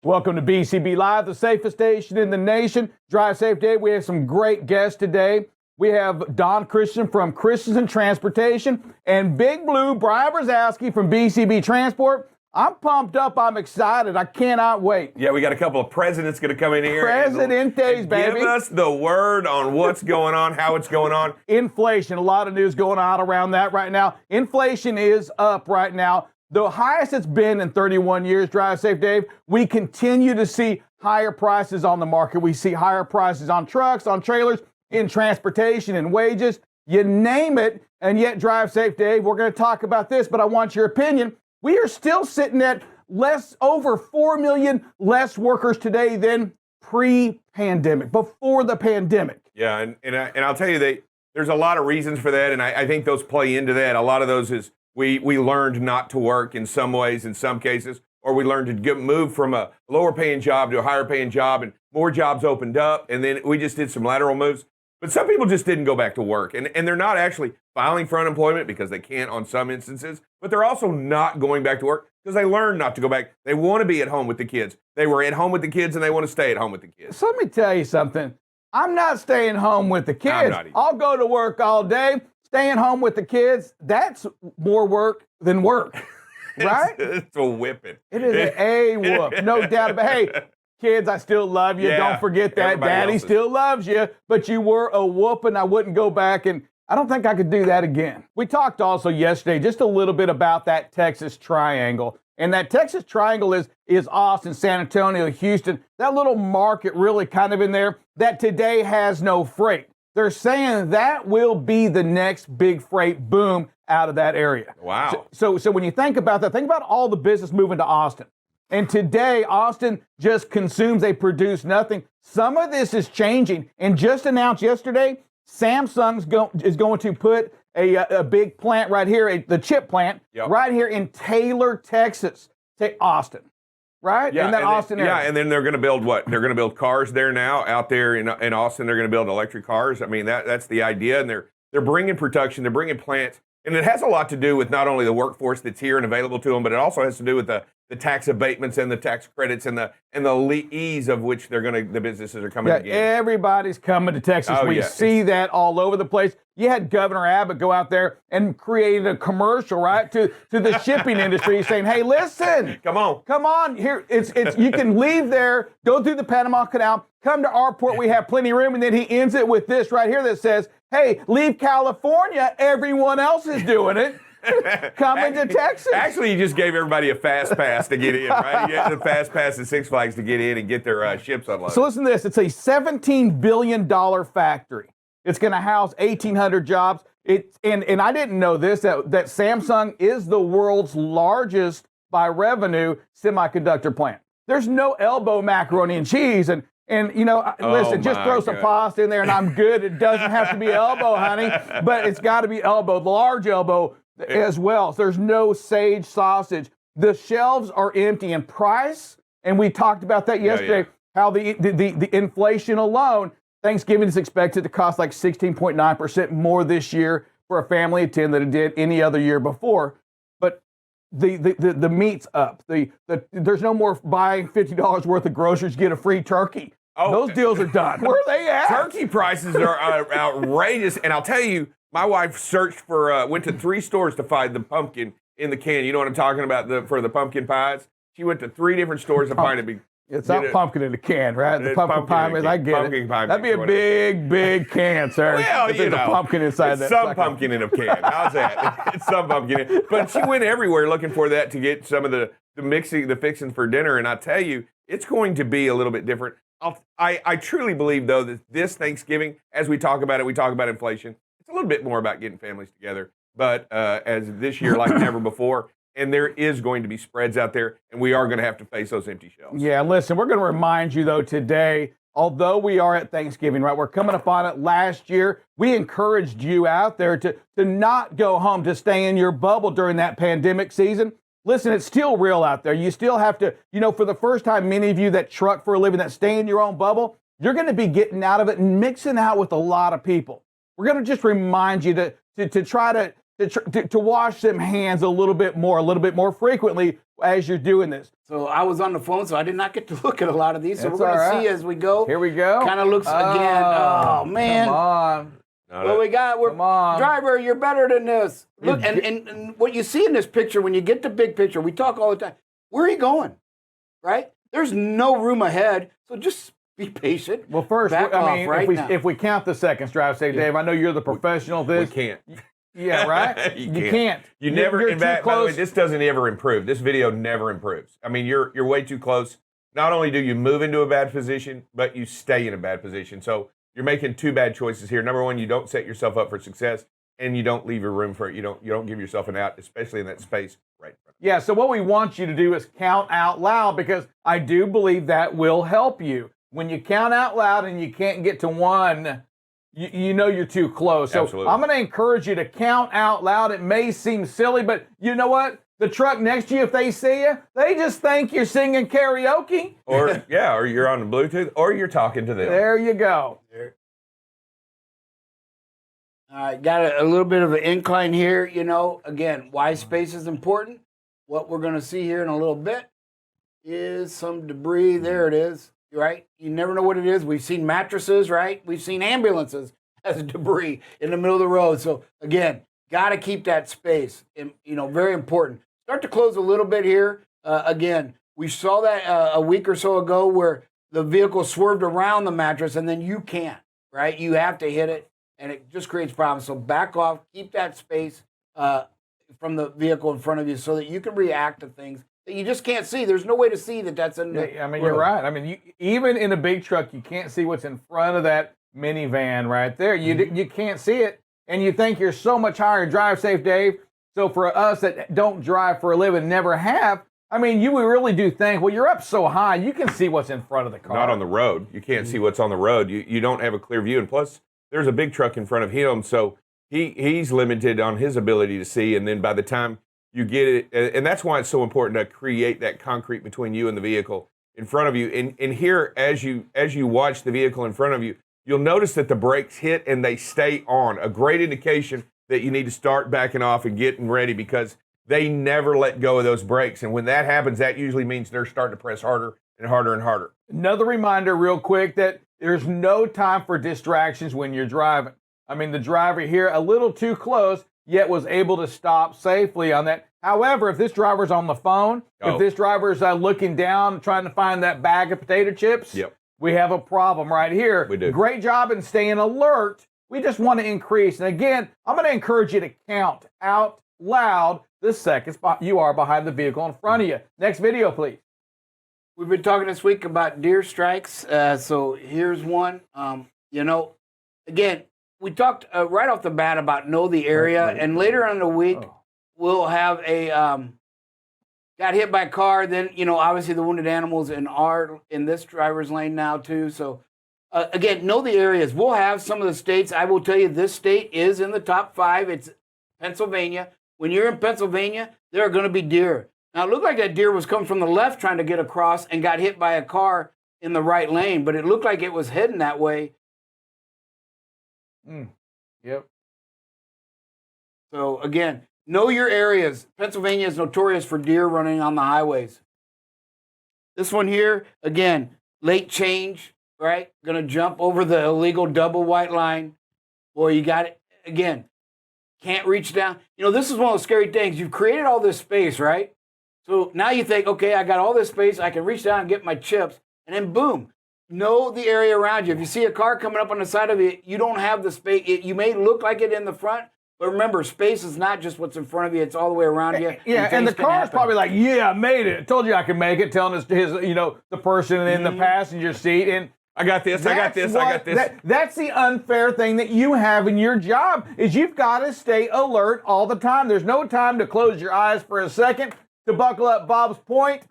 Welcome to BCB Live, the safest station in the nation. Drive Safe Day. We have some great guests today. We have Don Christian from Christensen Transportation and Big Blue Brian Brzezowski from BCB Transport. I'm pumped up. I'm excited. I cannot wait. Yeah, we got a couple of presidents going to come in here. Presidentes, baby. Give us the word on what's going on, how it's going on. Inflation. A lot of news going on around that right now. Inflation is up right now. The highest it's been in 31 years, Drive Safe Dave. We continue to see higher prices on the market. We see higher prices on trucks, on trailers, in transportation, and wages. You name it, and yet Drive Safe Dave, we're going to talk about this, but I want your opinion. We are still sitting at over 4 million less workers today than pre-pandemic, before the pandemic. Yeah, and I'll tell you, there's a lot of reasons for that, and I think those play into that. A lot of those is we learned not to work in some ways, in some cases, or we learned to move from a lower paying job to a higher paying job, and more jobs opened up, and then we just did some lateral moves. But some people just didn't go back to work, and they're not actually filing for unemployment because they can't on some instances, but they're also not going back to work because they learned not to go back. They want to be at home with the kids. They were at home with the kids, and they want to stay at home with the kids. So let me tell you something. I'm not staying home with the kids. I'll go to work all day. Staying home with the kids, that's more work than work, right? It's a whipping. It is a whoop, no doubt about it. Hey, kids, I still love you. Yeah, don't forget that. Daddy still loves you, but you were a whooping. I wouldn't go back, and I don't think I could do that again. We talked also yesterday just a little bit about that Texas Triangle, and that Texas Triangle is Austin, San Antonio, Houston, that little market really kind of in there that today has no freight. They're saying that will be the next big freight boom out of that area. Wow. So when you think about that, think about all the business moving to Austin. And today, Austin just consumes, they produce nothing. Some of this is changing. And just announced yesterday, Samsung is going to put a big plant right here, the chip plant, right here in Taylor, Texas, to Austin. Right? Yeah, in that Austin area. Yeah, and then they're going to build what? They're going to build cars there now out there in Austin. They're going to build electric cars. I mean, that's the idea. And they're bringing production. They're bringing plants. And it has a lot to do with not only the workforce that's here and available to them, but it also has to do with the tax abatements and the tax credits and the ease of which the businesses are coming to get. Everybody's coming to Texas. We see that all over the place. You had Governor Abbott go out there and create a commercial, right, to the shipping industry saying, hey, listen. Come on. Here, it's you can leave there, go through the Panama Canal, come to our port, we have plenty of room, and then he ends it with this right here that says, hey, leave California, everyone else is doing it. Coming to Texas. Actually, you just gave everybody a fast pass to get in, right? You get the fast pass at Six Flags to get in and get their ships unloaded. So listen to this. It's a $17 billion factory. It's going to house 1,800 jobs. And I didn't know this, that Samsung is the world's largest by revenue semiconductor plant. There's no elbow macaroni and cheese. And listen, just throw some pasta in there and I'm good. It doesn't have to be elbow, honey, but it's got to be elbow, large elbow as well. So there's no sage sausage. The shelves are empty in price, and we talked about that yesterday, how the inflation alone, Thanksgiving is expected to cost like 16.9% more this year for a family of 10 than it did any other year before. But the meat's up. There's no more buying $50 worth of groceries, get a free turkey. Oh, those deals are done. Where are they at? Turkey prices are outrageous, and I'll tell you, my wife went to 3 stores to find the pumpkin in the can. You know what I'm talking about for the pumpkin pies? She went to 3 different stores to find it. It's not pumpkin in a can, right? The pumpkin pie, I get it. That'd be a big can, sir. Well, if there's a pumpkin inside that. Some pumpkin in a can. How's that? It's some pumpkin. But she went everywhere looking for that to get some of the fixings for dinner. And I tell you, it's going to be a little bit different. I truly believe, though, that this Thanksgiving, as we talk about inflation, it's a little bit more about getting families together. But as this year, like never before, and there is going to be spreads out there, and we are going to have to face those empty shelves. Yeah, listen, we're going to remind you, though, today, although we are at Thanksgiving, right, we're coming up on it. Last year, we encouraged you out there to not go home, to stay in your bubble during that pandemic season. Listen, it's still real out there. You still have to, for the first time, many of you that truck for a living, that stay in your own bubble, you're going to be getting out of it and mixing out with a lot of people. We're going to just remind you to try to to wash them hands a little bit more frequently as you're doing this. So I was on the phone, so I did not get to look at a lot of these. So That's we're going all to right. see as we go. Here we go. Kind of looks again. Oh, man. Come on. What we got? Come on. Driver, you're better than this. Look, and what you see in this picture, when you get the big picture, we talk all the time. Where are you going? Right? There's no room ahead, so just be patient. Well, first, Back I off mean, right now. if we count the seconds, drive safe, Dave. I know you're the professional of We this. can't. Yeah, right. You can't. You never. You're In too fact, by the way, close. this doesn't ever improve. This video never improves. I mean, you're way too close. Not only do you move into a bad position, but you stay in a bad position. So you're making two bad choices here. Number one, you don't set yourself up for success, and you don't leave your room for it. You don't give yourself an out, especially in that space right in front of you. Yeah, so what we want you to do is count out loud, because I do believe that will help you. When you count out loud and you can't get to one, you know you're too close. So Absolutely. I'm going to encourage you to count out loud. It may seem silly, but you know what? The truck next to you, if they see you, they just think you're singing karaoke. Or or you're on the Bluetooth, or you're talking to them. There you go. Got a little bit of an incline here. You know, again, why space is important. What we're going to see here in a little bit is some debris. There it is. Right? You never know what it is. We've seen mattresses, right? We've seen ambulances as debris in the middle of the road. So again, got to keep that space. And, you know, very important. Start to close a little bit here. Again, we saw that a week or so ago where the vehicle swerved around the mattress, and then you can't, right? You have to hit it, and it just creates problems. So back off, keep that space from the vehicle in front of you so that you can react to things that you just can't see. There's no way to see that that's in the I mean, road. you're right. I mean, even in a big truck, you can't see what's in front of that minivan right there. You can't see it, and you think you're so much higher. Drive safe, Dave. So for us that don't drive for a living, never have, I mean, you really do think, well, you're up so high, you can see what's in front of the car. Not on the road. You can't see what's on the road. You don't have a clear view. And plus, there's a big truck in front of him, so he's limited on his ability to see. And then by the time you get it, and that's why it's so important to create that concrete between you and the vehicle in front of you. And here, as you watch the vehicle in front of you, you'll notice that the brakes hit and they stay on. A great indication that you need to start backing off and getting ready, because they never let go of those brakes. And when that happens, that usually means they're starting to press harder and harder and harder. Another reminder real quick that there's no time for distractions when you're driving. I mean, the driver here a little too close, yet was able to stop safely on that. However, if this driver's on the phone, if this driver's looking down, trying to find that bag of potato chips, we have a problem right here. We do. Great job in staying alert. We just want to increase. And again, I'm going to encourage you to count out loud the seconds you are behind the vehicle in front of you. Next video, please. We've been talking this week about deer strikes. So here's one. You know, again, we talked right off the bat about know the area, and later on in the week, we'll have a got hit by a car. Then, you know, obviously the wounded animals in this driver's lane now too. So again, know the areas. We'll have some of the states. I will tell you, this state is in the top 5. It's Pennsylvania. When you're in Pennsylvania, there are going to be deer. Now, it looked like that deer was coming from the left trying to get across and got hit by a car in the right lane, but it looked like it was heading that way. Yep. So again, know your areas. Pennsylvania is notorious for deer running on the highways. This one here, again, late change, right? Going to jump over the illegal double white line. Boy, you got it. Again, can't reach down. You know, this is one of the scary things. You've created all this space, right? So now you think, okay, I got all this space. I can reach down and get my chips. And then boom, know the area around you. If you see a car coming up on the side of it, you don't have the space. You may look like it in the front, but remember, space is not just what's in front of you. It's all the way around you. Yeah, and the car's probably like, yeah, I made it. I told you I could make it, telling his you know, the person in the passenger seat. And I got this, I got this, I got this. That's the unfair thing that you have in your job, is you've got to stay alert all the time. There's no time to close your eyes for a second, to buckle up Bob's point.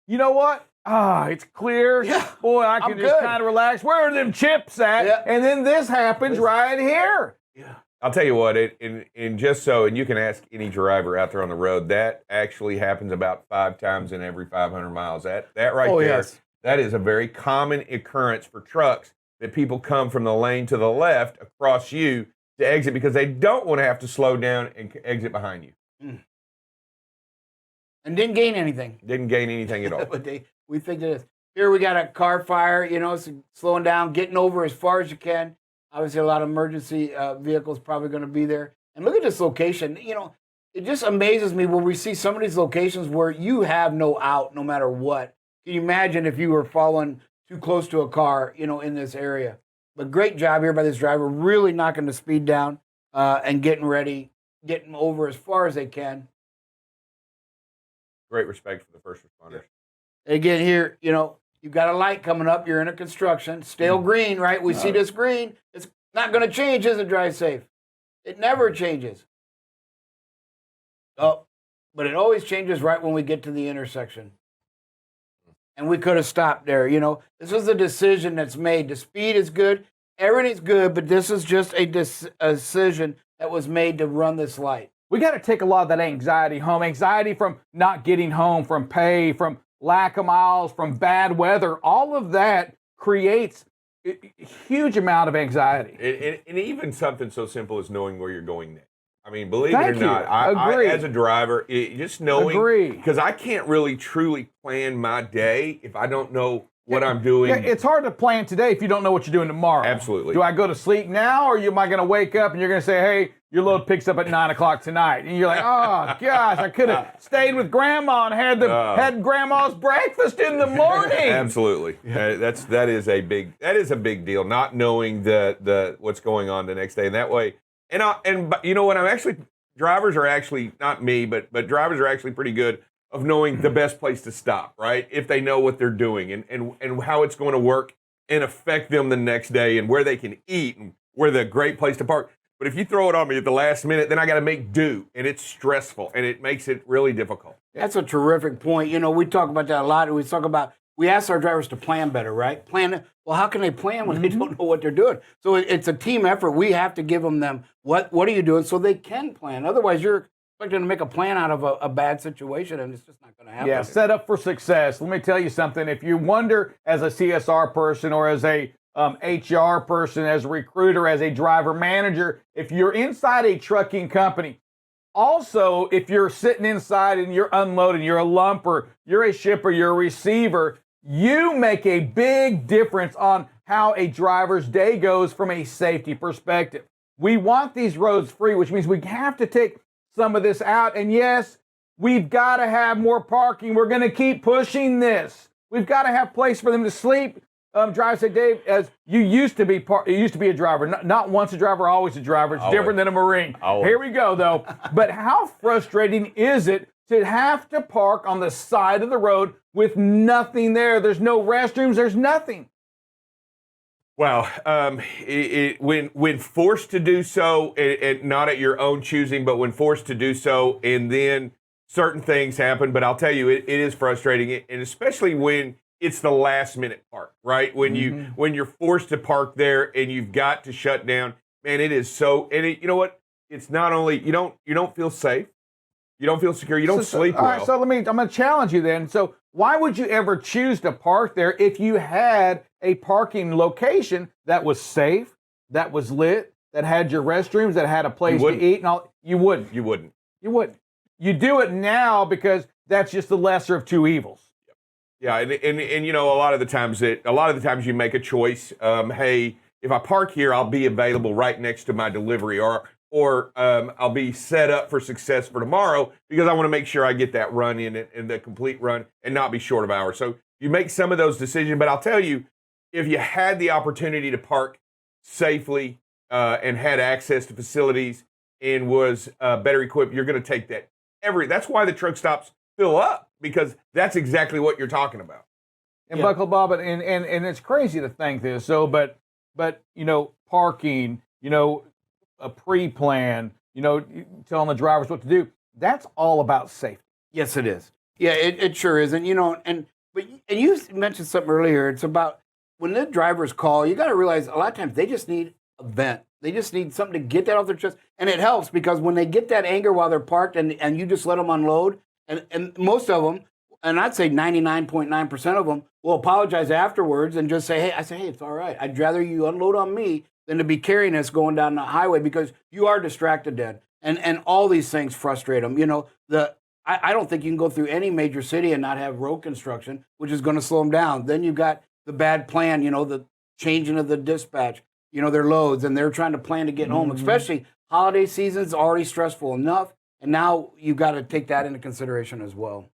You know what? It's clear. Yeah, boy, I can just kind of relax. Where are them chips at? Yeah. And then this happens right here. Yeah. I'll tell you what, and just so, and you can ask any driver out there on the road, that actually happens about 5 times in every 500 miles. That right there, yes. That is a very common occurrence for trucks, that people come from the lane to the left across you to exit because they don't want to have to slow down and exit behind you. And didn't gain anything. Didn't gain anything at all. But we think it is. Here we got a car fire, so slowing down, getting over as far as you can. Obviously, a lot of emergency vehicles probably going to be there. And look at this location. It just amazes me when we see some of these locations where you have no out no matter what. Can you imagine if you were following too close to a car, in this area? But great job here by this driver, really knocking the speed down and getting ready, getting over as far as they can. Great respect for the first responders. Yeah. Again, here, you've got a light coming up. You're in a construction. Stale green, right? We see this green. It's not going to change, is it, Drive Safe? It never changes. Oh, but it always changes right when we get to the intersection. And we could have stopped there. This was a decision that's made. The speed is good. Everything's good, but this is just a decision that was made to run this light. We got to take a lot of that anxiety home. Anxiety from not getting home, from pay, from lack of miles, from bad weather. All of that creates a huge amount of anxiety. And even something so simple as knowing where you're going next. I mean, believe Thank it or not, Agree. I as a driver, just knowing, because I can't really truly plan my day if I don't know what I'm doing. Yeah, it's hard to plan today if you don't know what you're doing tomorrow. Absolutely. Do I go to sleep now, or am I going to wake up and you're going to say, hey, your load picks up at 9 o'clock tonight? And you're like, oh, gosh, I could have stayed with Grandma and had Grandma's breakfast in the morning. Absolutely. Yeah. That is a big deal, not knowing the what's going on the next day. And that way, and you know what, drivers are actually, not me, but drivers are actually pretty good of knowing the best place to stop, right? If they know what they're doing and how it's going to work and affect them the next day and where they can eat and where the great place to park. But if you throw it on me at the last minute, then I got to make do, and it's stressful, and it makes it really difficult. That's a terrific point. We talk about that a lot. We ask our drivers to plan better, right? Well, how can they plan when they don't know what they're doing? So it's a team effort. We have to give them what are you doing so they can plan. Otherwise, you're expecting to make a plan out of a bad situation, and it's just not going to happen. Yeah, set up for success. Let me tell you something. If you wonder as a CSR person or as a HR person, as a recruiter, as a driver manager, if you're inside a trucking company, also, if you're sitting inside and you're unloading, you're a lumper, you're a shipper, you're a receiver, you make a big difference on how a driver's day goes from a safety perspective. We want these roads free, which means we have to take some of this out. And yes, we've got to have more parking. We're going to keep pushing this. We've got to have place for them to sleep. Drive say, Dave, as you used to be a driver, not once a driver, always a driver. It's different than a Marine. Here we go, though. But how frustrating is it to have to park on the side of the road with nothing there? There's no restrooms. There's nothing. Well, when forced to do so, not at your own choosing, but when forced to do so, and then certain things happen. But I'll tell you, it is frustrating, and especially when it's the last minute park, right? When you're forced to park there and you've got to shut down, man, it is so. And you know what? It's not only you don't feel safe, you don't feel secure, you don't sleep well. All right, so I'm going to challenge you then. So why would you ever choose to park there if you had a parking location that was safe, that was lit, that had your restrooms, that had a place to eat and all? You wouldn't. You wouldn't. You do it now because that's just the lesser of two evils. Yeah, and a lot of the times you make a choice. Hey, if I park here, I'll be available right next to my delivery, or I'll be set up for success for tomorrow because I want to make sure I get that run in the complete run and not be short of hours. So you make some of those decisions, but I'll tell you, if you had the opportunity to park safely and had access to facilities and was better equipped, you're going to take that. That's why the truck stops fill up, because that's exactly what you're talking about. And Buckle Bob, and it's crazy to think this. So, but parking, a pre-plan, telling the drivers what to do. That's all about safety. Yes, it is. Yeah, it sure is. And and you mentioned something earlier. It's about when the drivers call. You got to realize a lot of times they just need a vent. They just need something to get that off their chest, and it helps because when they get that anger while they're parked, and you just let them unload. And most of them, and I'd say 99.9% of them, will apologize afterwards and just say, hey, it's all right. I'd rather you unload on me than to be carrying us going down the highway because you are distracted then. And all these things frustrate them. You know, I don't think you can go through any major city and not have road construction, which is going to slow them down. Then you've got the bad plan, you know, the changing of the dispatch, you know, their loads, and they're trying to plan to get home, especially holiday season's already stressful enough. And now you've got to take that into consideration as well.